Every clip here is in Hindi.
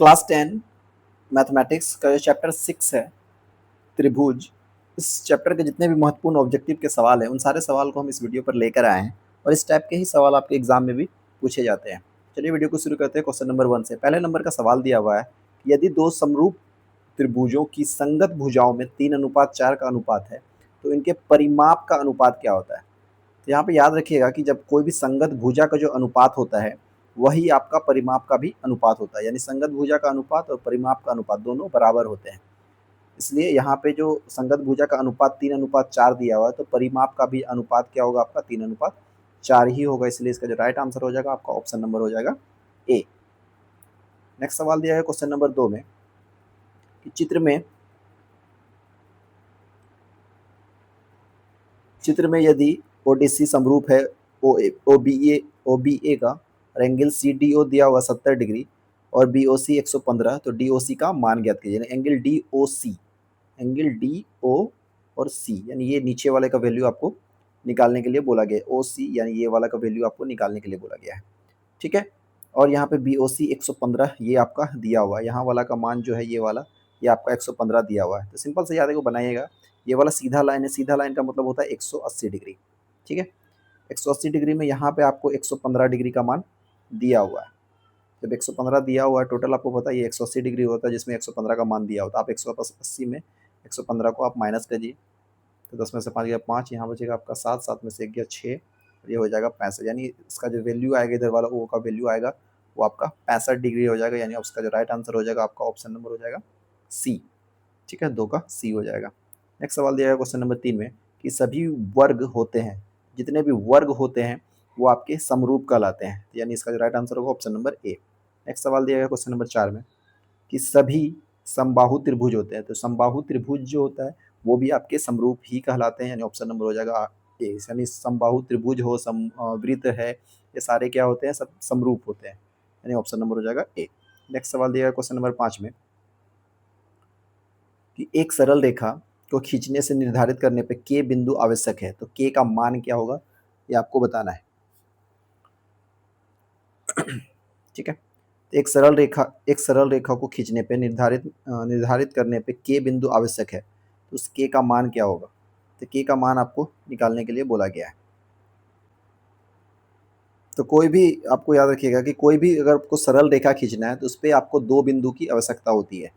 क्लास 10 मैथमेटिक्स का जो चैप्टर 6 है, त्रिभुज, इस चैप्टर के जितने भी महत्वपूर्ण ऑब्जेक्टिव के सवाल हैं, उन सारे सवाल को हम इस वीडियो पर लेकर आए हैं और इस टाइप के ही सवाल आपके एग्जाम में भी पूछे जाते हैं। चलिए वीडियो को शुरू करते हैं क्वेश्चन नंबर 1 से। पहले नंबर का सवाल दिया हुआ है कि यदि दो समरूप त्रिभुजों की संगत भुजाओं में 3:4 का अनुपात है, तो इनके परिमाप का अनुपात क्या होता है? तो यहाँ पे याद रखिएगा कि जब कोई भी संगत भुजा का जो अनुपात होता है, वही आपका परिमाप का भी अनुपात होता है। यानी संगत भुजा का अनुपात और परिमाप का अनुपात दोनों बराबर होते हैं। इसलिए यहाँ पे जो संगत भुजा का अनुपात 3:4 दिया हुआ है, तो परिमाप का भी अनुपात क्या होगा आपका? 3:4 ही होगा। इसलिए इसका जो राइट आंसर हो जाएगा आपका ऑप्शन नंबर हो जाएगा ए। नेक्स्ट सवाल दिया है क्वेश्चन नंबर 2 में कि चित्र में यदि ओडीसी समरूप है ओ बी ए का और एंगल सी डी ओ दिया हुआ 70 डिग्री और बी ओ सी 115, तो डी ओ सी का मान ज्ञात कीजिए। एंगल डी ओ और सी, यानी ये नीचे वाले का वैल्यू आपको निकालने के लिए बोला गया है। ओ सी यानी ये वाला का वैल्यू आपको निकालने के लिए बोला गया है। ठीक है, और यहाँ पे बी ओ सी 115 ये आपका दिया हुआ है। यहाँ वाला का मान जो है ये वाला, ये आपका 115 दिया हुआ है। तो सिंपल से याद है को बनाइएगा, ये वाला सीधा लाइन है, सीधा लाइन का मतलब होता है 180 डिग्री। ठीक है, 180 डिग्री में यहाँ पे आपको 115 डिग्री का मान दिया हुआ है। जब 115 दिया हुआ है, टोटल आपको पता है ये 180 डिग्री होता है, जिसमें 115 का मान दिया होता है। आप 180 में 115 को आप माइनस करिए, तो 10 में से 5 गया 5, यहाँ बचेगा आपका 7, 7 में से 1 गया 6, ये हो जाएगा 65। यानी इसका जो वैल्यू आएगा इधर वाला ओ का वैल्यू आएगा वो आपका 65 डिग्री हो जाएगा। यानी उसका जो राइट आंसर हो जाएगा आपका ऑप्शन नंबर हो जाएगा सी। ठीक है, 2 का सी हो जाएगा। नेक्स्ट सवाल दिया है क्वेश्चन नंबर 3 में कि सभी वर्ग होते हैं, जितने भी वर्ग होते हैं वो आपके समरूप कहलाते हैं। यानी इसका जो राइट आंसर होगा ऑप्शन नंबर ए। नेक्स्ट सवाल दिया गया क्वेश्चन नंबर 4 में कि सभी समबाहु त्रिभुज होते हैं, तो समबाहु त्रिभुज जो होता है वो भी आपके समरूप ही कहलाते हैं। यानी ऑप्शन नंबर हो जाएगा ए। यानी समबाहु त्रिभुज हो, वृत्त है, ये सारे क्या होते हैं? सब समरूप होते हैं। यानी ऑप्शन नंबर हो जाएगा ए। नेक्स्ट सवाल दिया गया क्वेश्चन नंबर 5 में कि एक सरल रेखा को खींचने से निर्धारित करने पे के बिंदु आवश्यक है, तो के का मान क्या होगा ये आपको बताना है। ठीक है, एक सरल रेखा को खींचने पे निर्धारित करने पे के बिंदु आवश्यक है, तो उस के का मान क्या होगा? तो के का मान आपको निकालने के लिए बोला गया है। तो कोई भी आपको याद रखिएगा कि कोई भी अगर आपको सरल रेखा खींचना है तो उस पर आपको 2 बिंदु की आवश्यकता होती है।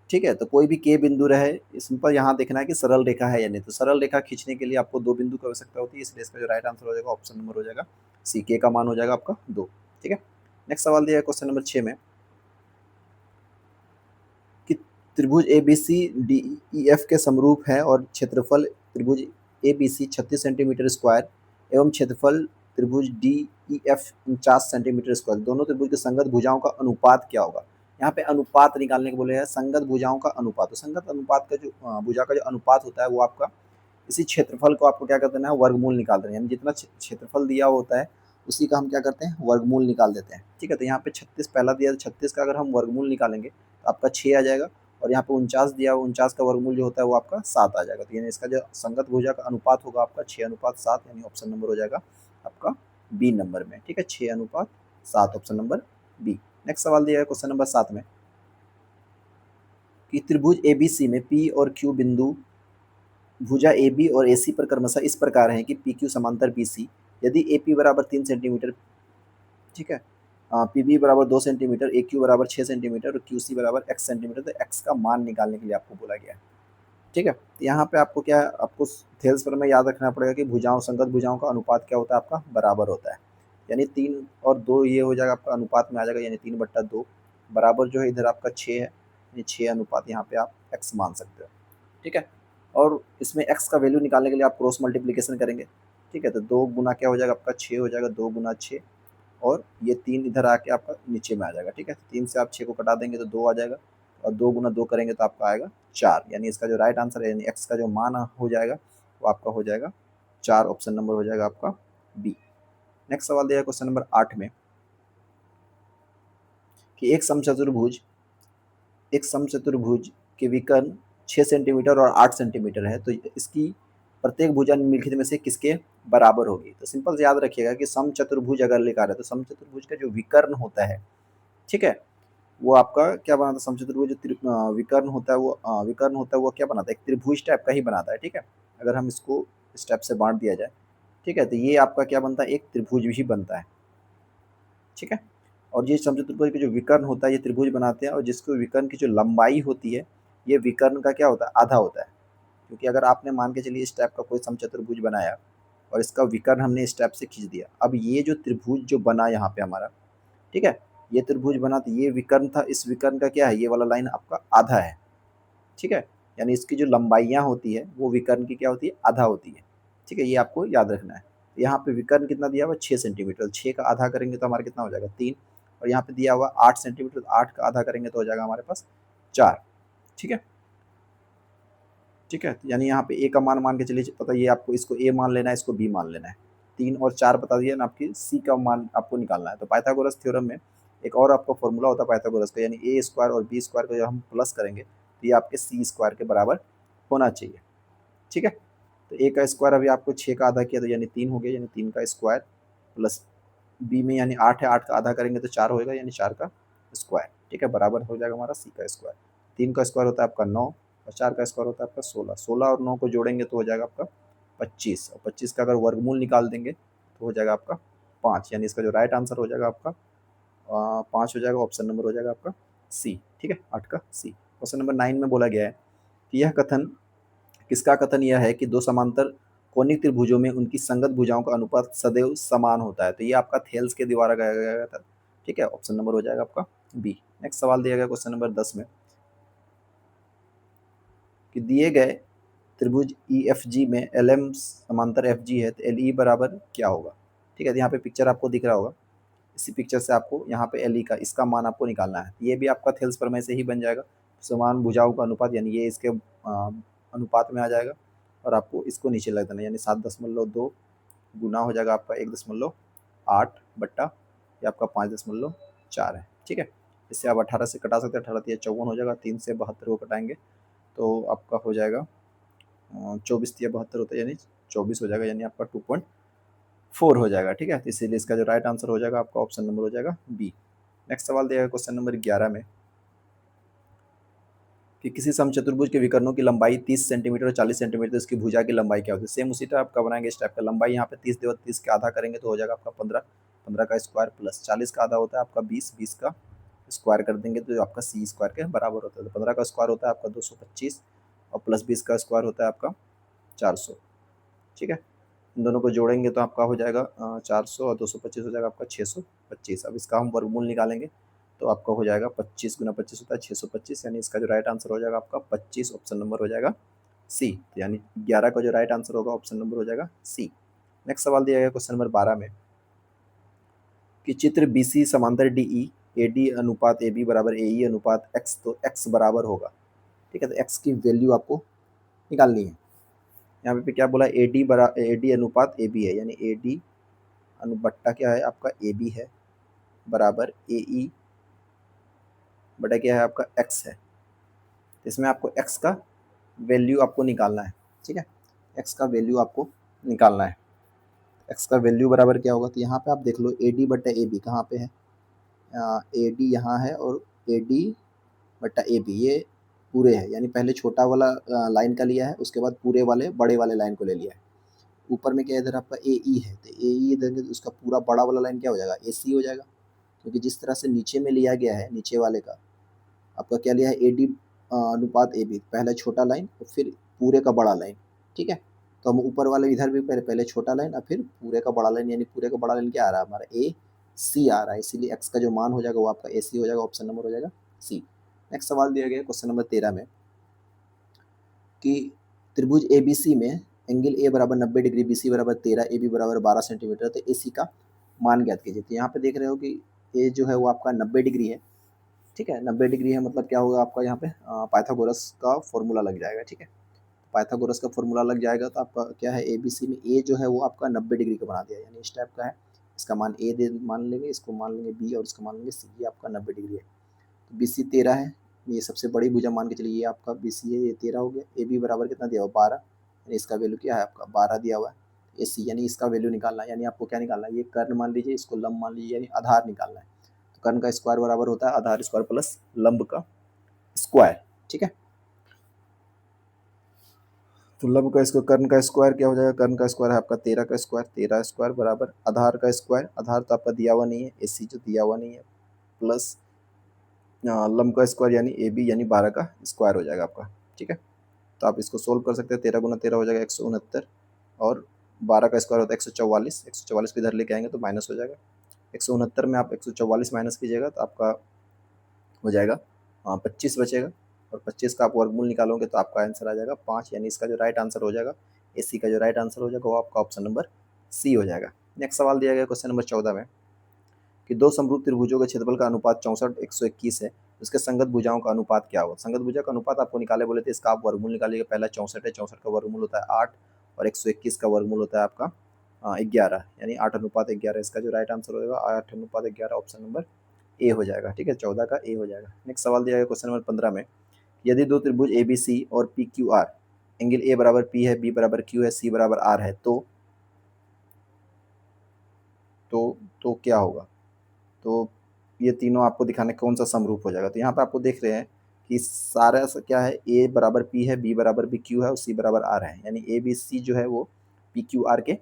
ठीक है, तो कोई भी के बिंदु रहे, सिंपल यहाँ देखना है कि सरल रेखा है या नहीं। तो सरल रेखा खींचने के लिए आपको 2 बिंदु की आवश्यकता होती है, इसलिए इसका जो राइट आंसर हो जाएगा ऑप्शन नंबर हो जाएगा सी। के का मान हो जाएगा आपका 2। ठीक है, नेक्स्ट सवाल दिया है क्वेश्चन नंबर 6 में कि त्रिभुज A B C D E F के समरूप है और क्षेत्रफल त्रिभुज A B C 36 centimetre square एवं क्षेत्रफल त्रिभुज D E F 49 centimetre square, दोनों त्रिभुज के संगत भुजाओं का अनुपात क्या होगा? यहाँ पे अनुपात निकालने को बोले हैं, संगत भुजाओं का अनुपात। तो संगत अनुपात का जो भुजा का जो अनुपात होता है वो आपका इसी क्षेत्रफल को आपको क्या कर देना है? वर्गमूल निकाल देना है। यानी जितना क्षेत्रफल दिया होता है उसी का हम क्या करते हैं? वर्गमूल निकाल देते हैं। ठीक है, तो यहाँ पे 36 पहला दिया, 36 का अगर हम वर्गमूल निकालेंगे तो आपका 6 आ जाएगा, और यहाँ पे 49 दिया हुआ, 49 का वर्गमूल जो होता है वो आपका 7 आ जाएगा। तो यानी इसका जो संगत भुजा का अनुपात होगा आपका 6:7, यानी ऑप्शन नंबर हो जाएगा आपका बी नंबर में। ठीक है, 6:7 ऑप्शन नंबर बी। नेक्स्ट सवाल दिया है क्वेश्चन नंबर 7 में कि त्रिभुज एबीसी में पी और क्यू बिंदु भुजा ए बी और ए सी पर क्रमशः इस प्रकार है कि पी क्यू समांतर बी सी, यदि ए पी बराबर 3 सेंटीमीटर, ठीक है, पी बी बराबर 2 सेंटीमीटर, ए क्यू बराबर 6 सेंटीमीटर और क्यू सी बराबर एक्स सेंटीमीटर, तो एक्स का मान निकालने के लिए आपको बोला गया है। ठीक है, तो यहाँ पे आपको क्या है, आपको थेल्स में याद रखना पड़ेगा कि भुजाओं, संगत भुजाओं का अनुपात क्या होता है? आपका बराबर होता है। यानी 3 और 2 ये हो जाएगा आपका अनुपात में आ जाएगा, यानी 3/2 बराबर जो है इधर आपका 6 है, यानी 6 अनुपात यहाँ पे आप एक्स मान सकते हो। ठीक है, और इसमें एक्स का वैल्यू निकालने के लिए आप क्रॉस मल्टीप्लिकेशन करेंगे। ठीक है, तो 2 गुना क्या हो जाएगा आपका? 6 हो जाएगा, 2 गुना 6, और ये 3 इधर आके आपका नीचे में आ जाएगा। ठीक है, तो 3 से आप 6 को कटा देंगे तो 2 आ जाएगा, और 2 गुना 2 करेंगे तो आपका आएगा 4। यानी इसका जो राइट आंसर है, यानी एक्स का जो मान हो जाएगा वो आपका हो जाएगा 4, ऑप्शन नंबर हो जाएगा आपका बी। नेक्स्ट सवाल दिया है क्वेश्चन नंबर 8 में कि एक समचतुर्भुज के विकर्ण 6 सेंटीमीटर और 8 सेंटीमीटर है, तो इसकी प्रत्येक भुजा निम्नलिखित में से किसके बराबर होगी? तो सिंपल से याद रखिएगा कि समचतुर्भुज अगर लिखा रहे तो समचतुर्भुज का जो विकर्ण होता है, ठीक है, वो आपका क्या बनाता है, समचतुर्भुज जो विकर्ण होता है वो विकर्ण होता है वो क्या बनाता है, एक त्रिभुज टाइप का ही बनाता है, ठीक है। अगर हम इसको स्टेप से बांट दिया जाए, ठीक है, तो ये आपका क्या बनता है, एक त्रिभुज भी बनता है, ठीक है। और ये समचतुर्भुज के जो विकर्ण होता है ये त्रिभुज बनाते हैं, और जिसको विकर्ण की जो लंबाई होती है ये विकर्ण का क्या होता है, आधा होता है। क्योंकि अगर आपने मान के चलिए इस टाइप का कोई समचतुर्भुज बनाया और इसका विकर्ण हमने इस टाइप से खींच दिया, अब ये जो त्रिभुज जो बना यहाँ पे हमारा, ठीक है, ये त्रिभुज बना तो ये विकर्ण था, इस विकर्ण का क्या है, ये वाला लाइन आपका आधा है, ठीक है। यानी इसकी जो लंबाइयाँ होती है वो विकर्ण की क्या होती है, आधा होती है, ठीक है, ये आपको याद रखना है। यहाँ पे विकर्ण कितना दिया हुआ, 6 सेंटीमीटर, 6 का आधा करेंगे तो हमारा कितना हो जाएगा, 3। और यहाँ पे दिया हुआ 8 सेंटीमीटर, 8 का आधा करेंगे तो हो जाएगा हमारे पास 4, ठीक है। ठीक है, यानी यहाँ पे ए का मान मान के चलिए, पता ये आपको इसको ए मान लेना है, इसको बी मान लेना है। 3 और 4 बता दिया ना, आपकी सी का मान आपको निकालना है। तो पाइथागोरस थ्योरम में एक और आपका फॉर्मूला होता है पाइथागोरस का, यानी ए स्क्वायर और बी स्क्वायर को जब हम प्लस करेंगे तो ये आपके सी स्क्वायर के बराबर होना चाहिए, ठीक है। तो ए का स्क्वायर अभी आपको 6 का आधा किया तो यानी 3 हो गया, यानी 3 का स्क्वायर प्लस बी में यानी 8 है, 8 का आधा करेंगे तो 4 होएगा, यानी 4 का स्क्वायर, ठीक है, बराबर हो जाएगा हमारा सी का स्क्वायर। 3 का स्क्वायर होता है आपका 9 और 4 का स्क्वायर होता है आपका 16, 16 और 9 को जोड़ेंगे तो हो जाएगा आपका 25, और 25 का अगर वर्गमूल निकाल देंगे तो हो जाएगा आपका 5, यानी इसका जो राइट आंसर हो जाएगा आपका 5 हो जाएगा, ऑप्शन नंबर हो जाएगा आपका सी, ठीक है, 8 का सी। क्वेश्चन नंबर 9 में बोला गया है कि यह कथन, किसका कथन यह है कि दो समांतर कोणिक त्रिभुजों में उनकी संगत भुजाओं का अनुपात सदैव समान होता है। तो ये आपका थेल्स के द्वारा गाया गया था, ठीक है, ऑप्शन नंबर हो जाएगा आपका बी। नेक्स्ट सवाल दिया गया क्वेश्चन नंबर 10 में कि दिए गए त्रिभुज ई एफ जी में एल एम समांतर एफ जी है तो एल ई बराबर क्या होगा, ठीक है। तो यहाँ पे पिक्चर आपको दिख रहा होगा, इसी पिक्चर से आपको यहाँ पे एल ई का इसका मान आपको निकालना है। ये भी आपका थेल्स प्रमेय से ही बन जाएगा, समान भुजाओं का अनुपात, यानी ये इसके अनुपात में आ जाएगा, और आपको इसको नीचे लग देना, यानी 7.2 गुना हो जाएगा आपका 1.8 बट्टा ये आपका 5.4 है, ठीक है। इससे आप 18 से कटा सकते हैं, 18 तिया 54 हो जाएगा, 3 से 72 को कटाएंगे तो आपका हो जाएगा 24 तिया 72 होता है, यानी 24 हो जाएगा, यानी आपका 2.4 हो जाएगा, ठीक है। तो इसीलिए इसका जो राइट आंसर हो जाएगा आपका ऑप्शन नंबर हो जाएगा बी। नेक्स्ट सवाल दिया गया क्वेश्चन नंबर 11 में कि किसी समचतुर्भुज के विकर्णों की लंबाई 30 सेंटीमीटर और 40 सेंटीमीटर, इसकी भुजा की लंबाई क्या होती है। सेम उसी टाइप का बनाएंगे, इस टाइप का लंबाई यहाँ पे 30 देगा, 30 का आधा करेंगे तो हो जाएगा आपका 15, 15 का स्क्वायर प्लस 40 का आधा होता है आपका 20, 20 का स्क्वायर कर देंगे तो आपका सी स्क्वायर के बराबर होता है। तो 15 का स्क्वायर होता है आपका 225 और प्लस 20 का स्क्वायर होता है आपका 400, ठीक है। इन दोनों को जोड़ेंगे तो आपका हो जाएगा 400 और 225 हो जाएगा आपका 625। अब इसका हम वर्गमूल निकालेंगे तो आपका हो जाएगा 25 गुना 25 होता है 625, यानी इसका जो राइट आंसर हो जाएगा आपका 25, ऑप्शन नंबर हो जाएगा सी। यानी 11 का जो राइट आंसर होगा ऑप्शन नंबर हो जाएगा सी। नेक्स्ट सवाल दिया गया क्वेश्चन नंबर 12 में कि चित्र बी सी समांतर डी ई ए डी अनुपात ए बी बराबर ए ई अनुपात एक्स, तो एक्स बराबर होगा, ठीक है। तो एक्स की वैल्यू आपको निकालनी है। यहाँ पे क्या बोला, ए डी बरा ए डी अनुपात ए बी है, यानी ए डी अनुबट्टा क्या है आपका ए बी है बराबर ए ई बटा क्या है आपका एक्स है। इसमें आपको एक्स का वैल्यू आपको निकालना है, ठीक है, एक्स का वैल्यू आपको निकालना है। एक्स का वैल्यू बराबर क्या होगा, तो यहाँ पे आप देख लो ए डी बटा ए बी कहाँ पे है, ए डी यहाँ है और ए डी बटा ए बी ये पूरे है, यानी पहले छोटा वाला लाइन का लिया है, उसके बाद पूरे वाले बड़े वाले लाइन को ले लिया है। ऊपर में क्या है, इधर आपका ए ई है, तो ए ई देंगे तो उसका पूरा बड़ा वाला लाइन क्या हो जाएगा, ए सी हो जाएगा। क्योंकि जिस तरह से नीचे में लिया गया है, नीचे वाले का आपका क्या लिया है, ए डी अनुपात ए बी, पहले छोटा लाइन और फिर पूरे का बड़ा लाइन, ठीक है। तो हम ऊपर वाले इधर भी पहले पहले छोटा लाइन और फिर पूरे का बड़ा लाइन, यानी पूरे का बड़ा लाइन क्या आ रहा है हमारा ए सी आ रहा है, इसीलिए एक्स का जो मान हो जाएगा वो आपका ए सी हो जाएगा, ऑप्शन नंबर हो जाएगा सी। नेक्स्ट सवाल दिया गया क्वेश्चन नंबर 13 में कि त्रिभुज ए बी सी में एंगल ए बराबर 90 डिग्री, बी सी बराबर 13, ए बी बराबर 12 सेंटीमीटर, तो ए सी का मान ज्ञात कीजिए। तो यहाँ पे देख रहे हो कि ए जो है वो आपका 90 डिग्री है, ठीक है, 90 डिग्री है, मतलब क्या होगा आपका यहाँ पे पाइथागोरस का फॉर्मूला लग जाएगा, ठीक है। पाइथागोरस का फॉर्मूला लग जाएगा तो आपका क्या है, ए बी सी में ए जो है वो आपका 90 डिग्री का बना दिया, यानी इस टाइप का है। इसका मान ए दे मान लेंगे, इसको मान लेंगे बी और इसका मान लेंगे सी, ये आपका 90 डिग्री है। तो बी सी 13 है, ये सबसे बड़ी भुजा मान के चलिए, ये आपका बी सी है, ये 13 हो गया। ए बी बराबर कितना दिया हुआ 12, यानी इसका वैल्यू क्या है आपका 12 दिया हुआ है। ए सी यानी इसका वैल्यू निकालना है, यानी आपको क्या निकालना है, ये कर्ण मान लीजिए, इसको लंब मान लीजिए, यानी आधार निकालना है। कर्ण का स्क्वायर बराबर होता है आधार स्क्वायर प्लस लंब का स्क्वायर, ठीक है। तो लंब का स्क्वायर, कर्ण का स्क्वायर क्या हो जाएगा, कर्ण का स्क्वायर है आपका 13 का स्क्वायर, 13 स्क्वायर बराबर आधार का स्क्वायर, आधार तो आपका दिया हुआ नहीं है, AC जो दिया हुआ नहीं है, प्लस लंब का स्क्वायर यानी AB यानी 12 का स्क्वायर हो जाएगा आपका, ठीक है। तो आप इसको सोल्व कर सकते हैं, 13 गुना 13 हो जाएगा 169, और 12 का स्क्वायर होता है 144, 144 को इधर लेके आएंगे तो माइनस हो जाएगा, 169 में आप 144 माइनस कीजिएगा तो आपका हो जाएगा 25 बचेगा, और 25 का आप वर्गमूल निकालोगे तो आपका आंसर आ जाएगा 5, यानी इसका जो राइट आंसर हो जाएगा, AC का जो राइट आंसर हो जाएगा वो आपका ऑप्शन नंबर C हो जाएगा। नेक्स्ट सवाल दिया गया क्वेश्चन नंबर 14 में कि दो समरूप त्रिभुजों के क्षेत्रफल का अनुपात 64 121 है, उसके संगत भुजाओं का अनुपात क्या होगा। संगत भुजा का अनुपात आपको निकाले बोले थे, इसका आप वर्गमूल निकालिएगा। पहला 64 है, 64 का वर्गमूल होता है 8, और 121 का वर्गमूल होता है आपका 11, यानी 8:11। इसका जो राइट आंसर होगा 8:11, ऑप्शन नंबर ए हो जाएगा, ठीक है, 14 का ए हो जाएगा। नेक्स्ट सवाल दिया गया क्वेश्चन नंबर 15 में, यदि दो त्रिभुज ABC और PQR, एंगल A बराबर P है, B बराबर Q है, C बराबर R है, तो क्या होगा। तो ये तीनों आपको दिखाने कौन सा समरूप हो जाएगा। तो यहाँ पे आपको देख रहे हैं कि सारा क्या है, A बराबर P है, B बराबर भी Q है, और C बराबर R है, यानी ABC जो है वो PQR के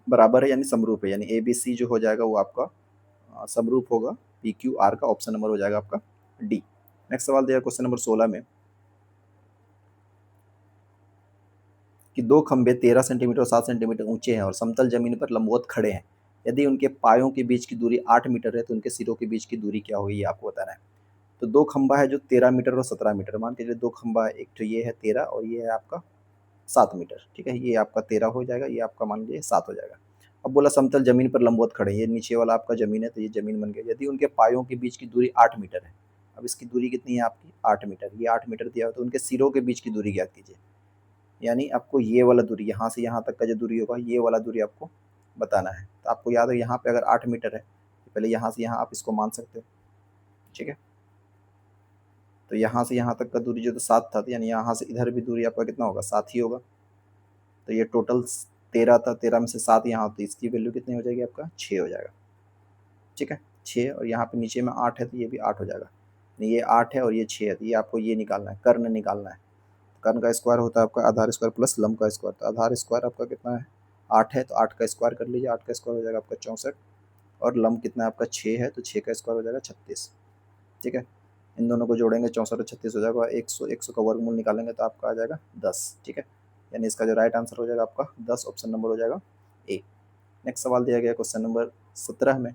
बराबर है, यानी समरूप है, यानी ABC जो हो जाएगा वो आपका समरूप होगा PQR का, ऑप्शन नंबर हो जाएगा आपका D। नेक्स्ट सवाल दिया क्वेश्चन नंबर 16 में कि दो खंभे 13 सेंटीमीटर और 7 सेंटीमीटर ऊंचे हैं और समतल जमीन पर लंबवत खड़े हैं। यदि उनके पायों के बीच की दूरी 8 मीटर है तो उनके सिरों के बीच की दूरी क्या होगी, ये आपको बताना है। तो दो खंभा है जो 13 मीटर और 17 मीटर, मान के चलिए दो खंभा है, एक तो ये है 13 और ये है आपका 7 मीटर, ठीक है, ये आपका 13 हो जाएगा, ये आपका मान लीजिए 7 हो जाएगा। अब बोला समतल जमीन पर लंबवत खड़े, ये नीचे वाला आपका जमीन है तो ये जमीन बन गया। यदि उनके पायों के बीच की दूरी 8 मीटर है, अब इसकी दूरी कितनी है आपकी 8 मीटर, ये 8 मीटर दिया हो, तो उनके सिरों के बीच की दूरी ज्ञात कीजिए। यानी आपको ये वाला दूरी, यहाँ से यहाँ तक का जो दूरी होगा ये वाला दूरी आपको बताना है। तो आपको याद है यहाँ पे अगर 8 मीटर है तो पहले यहाँ से यहाँ आप इसको मान सकते हो, ठीक है। तो यहाँ से यहाँ तक का दूरी जो तो 7 था, तो यानी यहाँ से इधर भी दूरी आपका कितना होगा, 7 ही होगा। तो ये टोटल 13 था, 13 में से 7 यहाँ, तो इसकी वैल्यू कितनी हो जाएगी आपका 6 हो जाएगा, ठीक है, 6। और यहाँ पे नीचे में 8 है तो ये भी 8 हो जाएगा। ये 8 है और ये 6 है, तो ये आपको ये निकालना है, कर्ण निकालना है। कर्ण का स्क्वायर होता है आपका आधार स्क्वायर प्लस लंब का स्क्वायर, तो आधार स्क्वायर आपका कितना है 8 है, तो 8 का स्क्वायर कर लीजिए, 8 का स्क्वायर हो जाएगा आपका 64, और लंब कितना है आपका 6 है, तो 6 का स्क्वायर हो जाएगा 36, ठीक है। इन दोनों को जोड़ेंगे 64 और 36 हो जाएगा, 100 का वर्गमूल निकालेंगे तो आपका आ जाएगा 10, ठीक है, यानी इसका जो राइट आंसर हो जाएगा आपका 10, ऑप्शन नंबर हो जाएगा ए। नेक्स्ट सवाल दिया गया क्वेश्चन नंबर 17 में,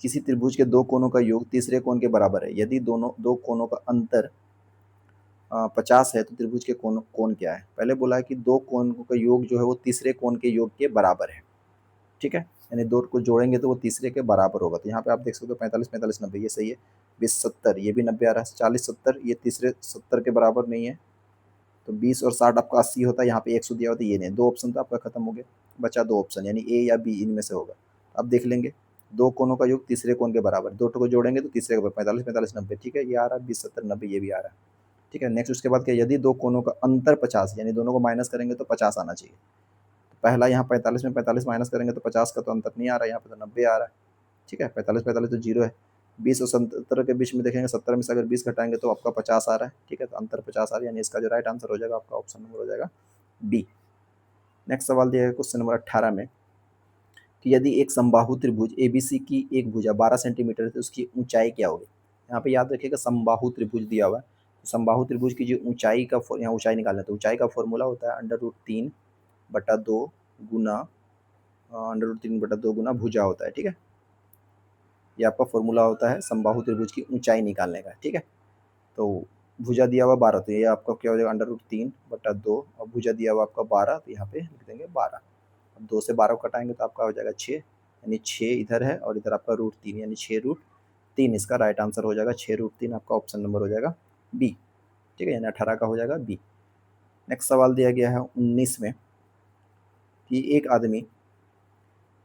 किसी त्रिभुज के दो कोनों का योग तीसरे कोण के बराबर है, यदि दोनों दो कोनों का अंतर 50 है तो त्रिभुज के कोण क्या है। पहले बोला है कि दो कोण का योग जो है वो तीसरे कोण के योग के बराबर है, ठीक है, यानी दो को जोड़ेंगे तो वो तीसरे के बराबर होगा। तो यहाँ पे आप देख सकते हो 45 45 90, ये सही है, 20 70 ये भी 90 आ रहा है, 40 70 ये तीसरे 70 के बराबर नहीं है, तो 20 और 60 आपका 80 होता है, यहाँ पे 100 दिया होता है, ये नहीं, दो ऑप्शन तो आपका खत्म हो गया, बचा दो ऑप्शन, यानी ए या बी इनमें से होगा। अब देख लेंगे, दो कोनों का योग तीसरे कोण के बराबर, दो को जोड़ेंगे तो तीसरे के बराबर, 45 45 90, ठीक है, ये आ रहा है 20 70 90, ये भी आ रहा है, ठीक है। नेक्स्ट उसके बाद क्या, यदि दो कोनों का अंतर 50, यानी दोनों को माइनस करेंगे तो 50 आना चाहिए। तो पहला यहाँ 45 में 45 माइनस करेंगे तो 50 का तो अंतर नहीं आ रहा है, यहाँ पे तो 90 आ रहा है, ठीक है, 45 45 तो जीरो है। 20 और 70 के बीच में देखेंगे, 70 में से अगर 20 घटाएंगे तो आपका 50 आ रहा है, ठीक है, तो अंतर 50 आ रहा है, यानी इसका जो राइट आंसर हो जाएगा आपका ऑप्शन नंबर हो जाएगा बी। नेक्स्ट सवाल दिया है क्वेश्चन नंबर 18 में कि यदि एक समबाहु त्रिभुज ABC की एक भुजा 12 सेंटीमीटर है तो उसकी ऊंचाई क्या होगी। यहाँ पे याद रखिएगा समबाहु त्रिभुज दिया हुआ है, तो समबाहु त्रिभुज की जो ऊंचाई का यहाँ ऊंचाई निकालना है, तो ऊंचाई का फॉर्मूला होता है √3/2 गुना √3/2 गुना भुजा होता है, ठीक है, ये आपका फॉर्मूला होता है समबाहु त्रिभुज की ऊंचाई निकालने का, ठीक है। तो भुजा दिया हुआ 12, तो ये आपका क्या हो जाएगा √3/2, और भुजा दिया हुआ आपका 12, तो यहाँ पे लिख देंगे 12। अब 2 से 12 को कटाएंगे तो आपका हो जाएगा 6, यानी 6 इधर है और इधर आपका √3, यानी 6√3 इसका राइट आंसर हो जाएगा, 6√3 आपका ऑप्शन नंबर हो जाएगा बी, ठीक है, यानी 18 का हो जाएगा बी। नेक्स्ट सवाल दिया गया है 19 में कि एक आदमी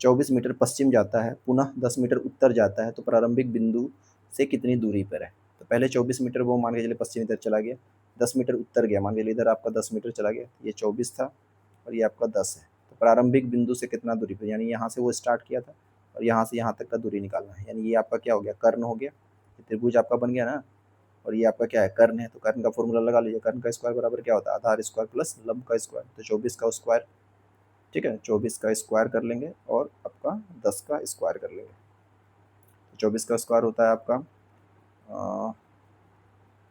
24 मीटर पश्चिम जाता है, पुनः 10 मीटर उत्तर जाता है, तो प्रारंभिक बिंदु से कितनी दूरी पर है। तो पहले 24 मीटर वो मान के चलिए पश्चिम इधर चला गया, 10 मीटर उत्तर गया, मान के चलिए इधर आपका 10 मीटर चला गया, ये 24 था और ये आपका 10 है, तो प्रारंभिक बिंदु से कितना दूरी पर, यानी यहाँ से वो स्टार्ट किया था और यहाँ से यहाँ तक का दूरी निकालना है। यानी ये आपका क्या हो गया, कर्ण हो गया, ये त्रिभुज आपका बन गया ना, और ये आपका क्या है, कर्ण है। तो कर्ण का फॉर्मूला लगा लीजिए, कर्ण का स्क्वायर बराबर क्या होता है, आधार स्क्वायर प्लस लंब का स्क्वायर, तो 24 का स्क्वायर, ठीक है, 24 का स्क्वायर कर लेंगे और आपका 10 का स्क्वायर कर लेंगे। तो 24 का स्क्वायर होता है आपका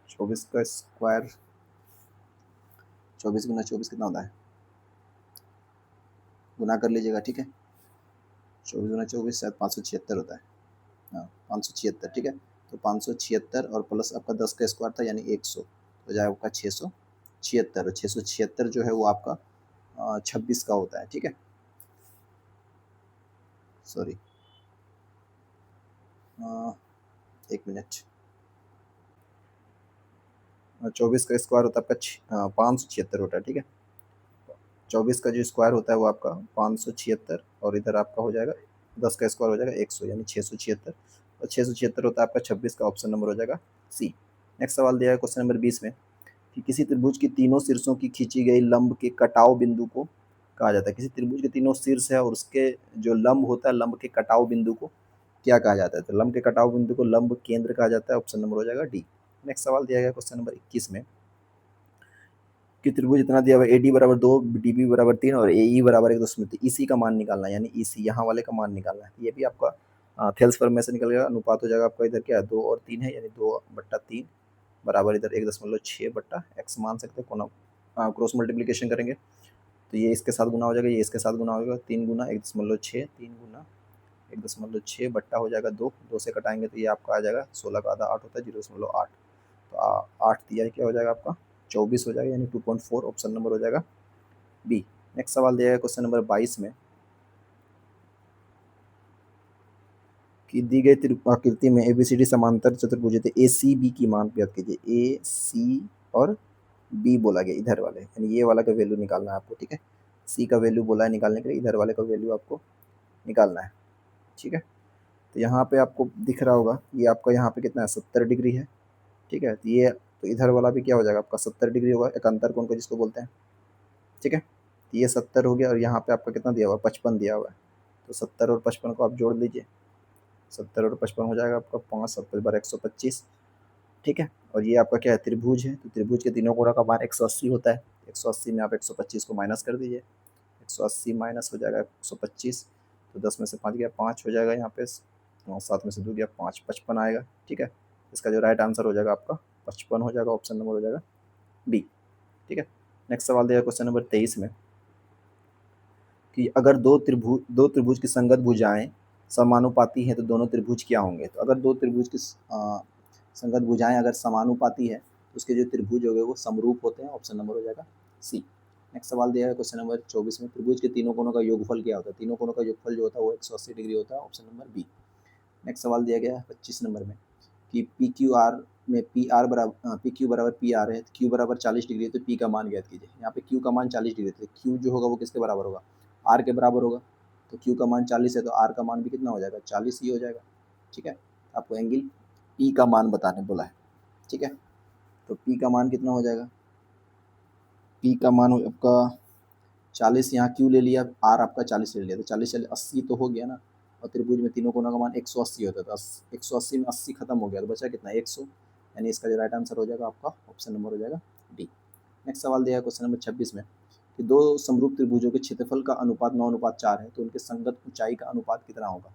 24 का स्क्वायर, 24 गुना 24 कितना होता है, गुना कर लीजिएगा, ठीक है, 24 गुना 24 शायद 576 होता है, हाँ 576, ठीक है। तो 576 और प्लस आपका 10 का स्क्वायर था यानी 100, तो जाए आपका 676, और 676 जो है वो आपका 26 का होता है, ठीक है, सॉरी 1 मिनट, 24 का स्क्वायर होता है आपका 576 होता है, ठीक है, 24 का जो स्क्वायर होता है वो आपका 576, और इधर आपका हो जाएगा 10 का स्क्वायर हो जाएगा 100 यानी 676, और 676 होता है आपका 26 का, ऑप्शन नंबर हो जाएगा सी। नेक्स्ट सवाल दिया है क्वेश्चन नंबर 20 में कि किसी त्रिभुज की तीनों शीर्षों की खींची गई लंब के कटाव बिंदु को कहा जाता है। किसी त्रिभुज के तीनों शीर्ष है और उसके जो लंब होता है, लंब के कटाव बिंदु को क्या कहा जाता है, तो लंब के कटाव बिंदु को लंब केंद्र कहा जाता है, ऑप्शन नंबर हो जाएगा डी। नेक्स्ट सवाल दिया गया क्वेश्चन नंबर 21 में कि त्रिभुज इतना दिया हुआ ए डी बराबर 2, डी बी बराबर 3 और ए ई बराबर 1.3, इसी का मान निकालना है, यानी इसी यहाँ वाले का मान निकालना है। ये भी आपका थेल्स फॉर्म में से निकल गया, अनुपात हो जाएगा आपका इधर क्या है 2 और 3 है, यानी 2/3 बराबर इधर 1.6/x मान सकते हैं, कोना क्रॉस मल्टीप्लीकेशन करेंगे तो ये इसके साथ गुना हो जाएगा, ये इसके साथ गुना हो जाएगा, 3 गुना 1.6, 3 गुना 1.6 बट्टा हो जाएगा 2, 2 से कटाएंगे तो ये आपका आ जाएगा 16 का आधा 8 होता है 0.8, तो 8 दिया क्या हो जाएगा आपका 24 हो जाएगा, यानी 2.4, ऑप्शन नंबर हो जाएगा बी। नेक्स्ट सवाल दिया गया क्वेश्चन नंबर 22 में कि दी गई आकृति में एबीसीडी समांतर चतुर्भुज थे, ए सी बी की मान ज्ञात कीजिए, ए सी और बी बोला गया इधर वाले, यानी ये वाला का वैल्यू निकालना है आपको, ठीक है, सी का वैल्यू बोला है निकालने के लिए, इधर वाले का वैल्यू आपको निकालना है, ठीक है। तो यहाँ पे आपको दिख रहा होगा ये आपका यहाँ पे कितना है 70 डिग्री है, ठीक है, तो ये तो इधर वाला भी क्या हो जाएगा आपका 70 डिग्री होगा, एकांतर कोण को जिसको बोलते हैं, ठीक है, तो ये 70 हो गया और यहाँ पे आपका कितना दिया हुआ है 55 दिया हुआ है, तो 70 और 55 को आप जोड़ लीजिए, 70 और 55 हो जाएगा आपका 5 7 बार 125, ठीक है, और ये आपका क्या है त्रिभुज है, तो त्रिभुज के तीनों कोणों का मान 180 होता है, 180 में आप 125 को माइनस कर दीजिए, 180 माइनस हो जाएगा 125, तो 10 में से 5 गया 5 हो जाएगा यहाँ पे, 7 में से 2 गया 5, 55 आएगा, ठीक है, इसका जो राइट आंसर हो जाएगा आपका 55 हो जाएगा, ऑप्शन नंबर हो जाएगा बी, ठीक है। नेक्स्ट सवाल दिया क्वेश्चन नंबर 23 में कि अगर दो त्रिभुज की संगत भुजाएं समानुपाती हैं तो दोनों त्रिभुज क्या होंगे, तो अगर दो त्रिभुज की संगत भुजाएं अगर समानुपाती है तो उसके जो त्रिभुज हो गए वो समरूप होते हैं, ऑप्शन नंबर हो जाएगा सी। नेक्स्ट सवाल दिया है क्वेश्चन नंबर 24 में त्रिभुज के तीनों कोणों का योगफल क्या होता है, तीनों कोणों का योगफल जो होता है वो 180 डिग्री होता है, ऑप्शन नंबर बी। नेक्स्ट सवाल दिया गया है 25 नंबर में कि पी क्यू आर में पी क्यू बराबर पी आर है, क्यू बराबर 40 डिग्री है, तो पी का मान ज्ञात कीजिए। यहाँ पे क्यू का मान 40 डिग्री है, क्यू जो होगा वो किसके बराबर होगा, आर के बराबर होगा, तो क्यू का मान 40 है तो आर का मान भी कितना हो जाएगा 40 ही हो जाएगा, ठीक है, आपको एंगल पी का मान बताने बोला है, ठीक है, तो पी का मान कितना हो जाएगा, पी का मान आपका 40, यहाँ क्यू ले लिया, आर आपका 40 ले लिया, तो 40 80 तो हो गया ना, और त्रिभुज में तीनों कोणों का मान 180 होता था, 180 में 80 खत्म हो गया तो बचा कितना 100, यानी इसका जो राइट आंसर हो जाएगा आपका ऑप्शन नंबर हो जाएगा डी। नेक्स्ट सवाल दिया है क्वेश्चन नंबर 26 में कि दो समरूप त्रिभुजों के क्षेत्रफल का अनुपात 9:4 है तो उनके संगत ऊंचाई का अनुपात कितना होगा,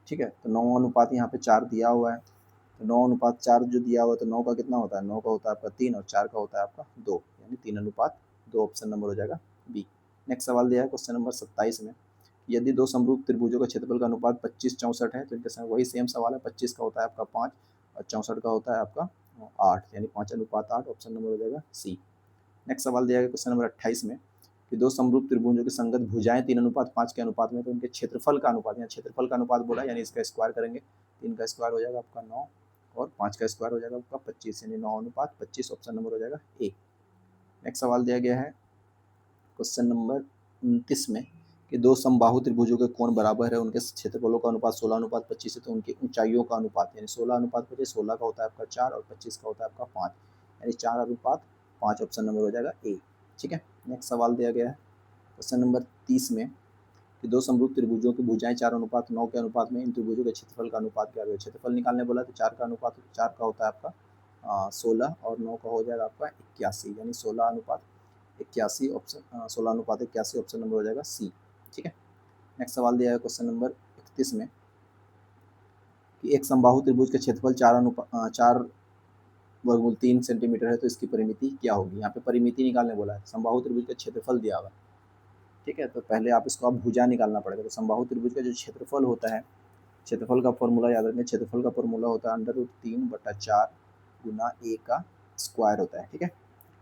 ठीक है, तो 9:4 यहाँ पे 4 दिया हुआ है, तो 9:4 जो दिया हुआ है तो 9 का कितना होता है, 9 का होता है आपका 3 और 4 का होता है आपका 2, यानी 3:2, ऑप्शन नंबर हो जाएगा बी। नेक्स्ट सवाल दिया है क्वेश्चन नंबर 27 में यदि दो समरूप त्रिभुजों का क्षेत्रफल का अनुपात 25:64 है तो इनके संग वही सेम सवाल है, 25 का होता है आपका 5 और 64 का होता है आपका 8, यानी 5:8, ऑप्शन नंबर हो जाएगा सी। नेक्स्ट सवाल दिया गया क्वेश्चन नंबर 28 में कि दो समरूप त्रिभुजों की संगत भुजाएं 3:5 के अनुपात में तो उनके क्षेत्रफल का अनुपात, यहाँ क्षेत्रफल का अनुपात बोला यानी इसका स्क्वायर करेंगे, 3 का स्क्वायर हो जाएगा आपका 9 और 5 का स्क्वायर हो जाएगा आपका 25, यानी 9:25, ऑप्शन नंबर हो जाएगा ए। नेक्स्ट सवाल दिया गया है क्वेश्चन नंबर 29 में कि दो समबाहु त्रिभुजों के कोण बराबर है, उनके क्षेत्रफलों का अनुपात 16:25 है तो उनकी ऊंचाइयों का अनुपात, यानी 16:25, 16 का होता है आपका 4 और 25 का होता है आपका 5, यानी 4:5, ऑप्शन नंबर हो जाएगा ए, ठीक है। नेक्स्ट सवाल दिया गया है क्वेश्चन नंबर 30 में कि दो समरूप त्रिभुजों की भुजाएं 4:9 के अनुपात में इन त्रिभुजों के क्षेत्रफल का अनुपात क्या है। क्षेत्रफल निकालने बोला तो 4 का अनुपात 4 का होता है आपका 16 और 9 का हो जाएगा आपका 81, यानी 16:81 ऑप्शन 16:81 ऑप्शन नंबर हो जाएगा सी। ठीक है। नेक्स्ट सवाल दिया है क्वेश्चन नंबर 31 में कि एक समबाहु त्रिभुज का क्षेत्रफल 4/3 सेंटीमीटर है तो इसकी परिमिति क्या होगी। यहाँ पे परिमिति निकालने बोला है, समबाहु त्रिभुज का क्षेत्रफल दिया हुआ। ठीक है, तो पहले आप इसको आप भुजा निकालना पड़ेगा। तो समबाहु त्रिभुज का जो क्षेत्रफल होता है, क्षेत्रफल का फॉर्मूला याद रखना, क्षेत्रफल का फॉर्मूला होता है √3/4 गुना ए का स्क्वायर होता है। ठीक है,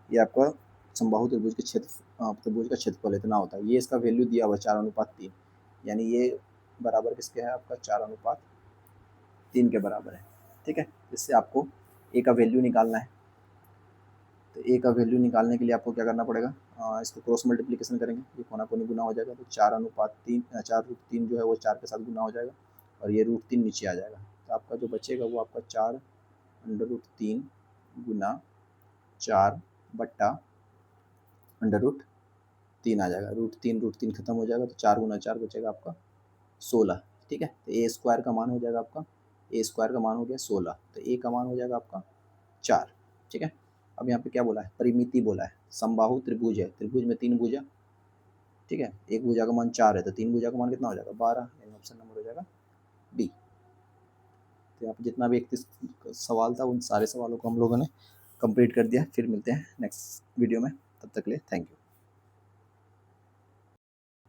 ये आपका समबाहु त्रिभुज के त्रिभुज का क्षेत्रफल इतना होता है। ये इसका वैल्यू दिया हुआ 4:3, यानी ये बराबर किसके है आपका 4:3 के बराबर है। ठीक है, इससे आपको ए का वैल्यू निकालना है। तो ए का वैल्यू निकालने के लिए आपको क्या करना पड़ेगा, इसको क्रॉस मल्टीप्लिकेशन करेंगे, ये कोना कोनी गुना हो जाएगा। तो 4:3 जो है वो 4 के साथ गुना हो जाएगा और ये √3 नीचे आ जाएगा। तो आपका जो बचेगा वो आपका 4√3 गुना 4/√3 आ जाएगा। √3 खत्म हो जाएगा तो 4 गुना 4 बचेगा आपका 16। ठीक है, तो ए स्क्वायर का मान हो जाएगा आपका, ए स्क्वायर का मान हो गया 16, तो ए का मान हो जाएगा आपका 4। ठीक है, अब यहाँ पे क्या बोला है, परिमिति बोला है। समबाहु त्रिभुज है, त्रिभुज में 3 भुजा। ठीक है, एक भुजा का मान 4 है तो 3 भुजा का मान कितना हो जाएगा 12, यानी ऑप्शन नंबर हो जाएगा बी। तो यहाँ पे जितना भी 31 सवाल था उन सारे सवालों को हम लोगों ने कंप्लीट कर दिया। फिर मिलते हैं नेक्स्ट वीडियो में, तब तक के लिए थैंक यू।